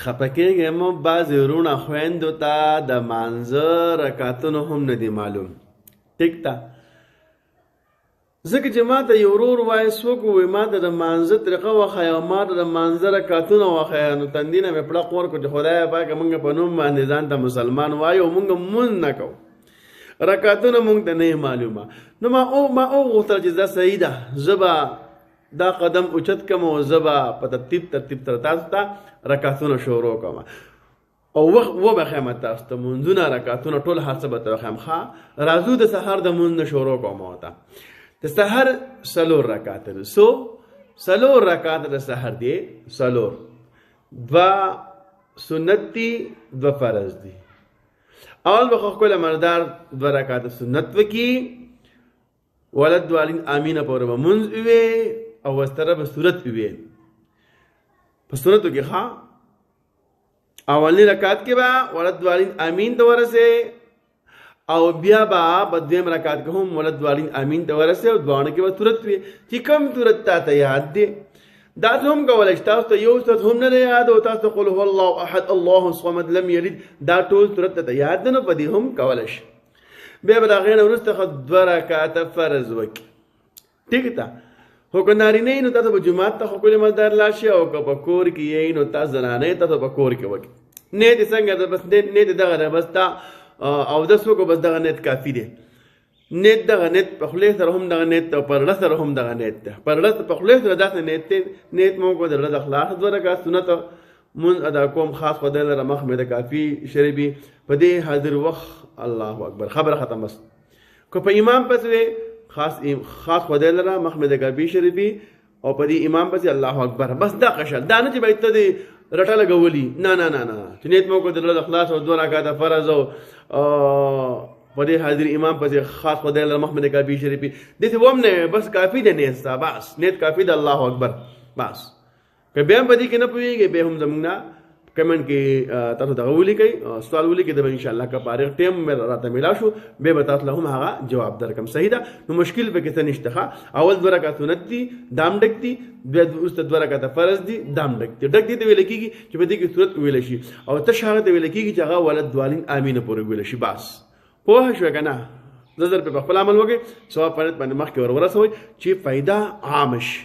خفه کېږئ مو بعضې وروڼه خویندو ته د مانځه رکعتونه هم نه دي معلوم. ټیک ده، ځکه چې ما ته یو ورور وایي څوک ووایي ما ته د مانځه طریقه وښایه او ما ته د مانځه رکعتونه وښایه، نو تندي نه مې پړق ورکړو چې خدایه پاکه موږ په نوم باندې ځان ته مسلمان وایو او موږ مونځ نه کوو، رکعتونه موږ ته نه معلومه. نو ما وغوښتل چې دا صحیح ده، زه به دا قدم اوچت کړم او زه به په ترتیب تر تاسو ته رکعتونه شروع کوم او وبښیم تاسو ته مونځونه رکعتونه ټول هر څه به ته وښیم. ښه راځو د سهار د مونځ نه شروع کوم ورته. د سحر 4 رکعاته دي، څلور رکعاته د سحر دي، 4 2 سنت دي 2 فرض دي. اول به خپل مردار 2 رکعاته سنت وکي، ولد والین امینه پورې به مونځ وي او وستره به صورت وي. په صورتو کې ښه اولنی رکعت کې به ولد والین امین ته ورسې او بیا به په دویم رکعت کې هم ولد والین امین ته ورسې او دواړه کې به صورت وي. چې کوم صورت تاته یاد دی دا هم کولی شي. تاسو ته یو صورت هم نه دی یاد او تاسو ته قل هو الله احد الله الصمد لم یلد دا ټول صورت ته یاد دی، نو په دې هم کولی شي. بیا به د هغې نه وروسته 2 رکعته فرض وکړي. ټیک ده، خو که نارینه یې نو تاسو به جومات ته خو کلي مالدار لاړ شي او که په کور کې یې نو تاسو زنانه یې تاسو په کور کې وکړي. نیت یې څنګه ده؟ بس نیت دغه ده، بس تا اودس وکړو، بس دغه نیت کافي دی. نیت دغه نیت په خولې سره هم دغه نیت ته، په زړه سره هم دغه نیت ده. په خولې سره داسې نیت مو وکړو د زړه د خلاص 2 رکعات سنت مونځ ادا کوم، خاص خدای لره مخ مې د کافي شریبي په دې حاضر وخت الله اکبر خبره ختم. بس که په امام پسې خاص خدای لره مخ مې د کافي شریبي او په دې امام پسې الله اکبر، بس دا قشل دا نه چې باید ته دې رټه لګولي، نه نه نه نه، چې نیت مو کو د زړه خلاص او 2 رکعاته فرض او په دې حاضر امام پسې خاص خدای لره مخ مې د کافي شریبي دې وم نه، بس کافي دی نیت ستا، بس نیت کافي د الله اکبر. بس که بیا هم په دې کې نه پوهېږئ بیا هم زموږ نه کمنټ کې تاسو دغه ولیکئ، سوال ولیکئ، د به انشاءالله که فارغ ټیم راته میلاو شو بیا به تاسو له هم هغه جواب درکړم. صحیح ده، نو مشکل پکې څه نشته. ښه اول 2 رکعات سنت دي دام ډک دي، بیا وروسته 2 رکعاته فرض دي دام ډک دي. ډک دي ته ویل کېږي چې په دې کې صورت ویلی شي او تش هغه ته ویل کېږي چې هغه ولد والین امینه پورې ویلی شي. بس پوه شوې که نه؟ زه در په خپل عمل وکړئ، ثواب پنت باندې مخکې ورسوئ چې فایده عامه شي.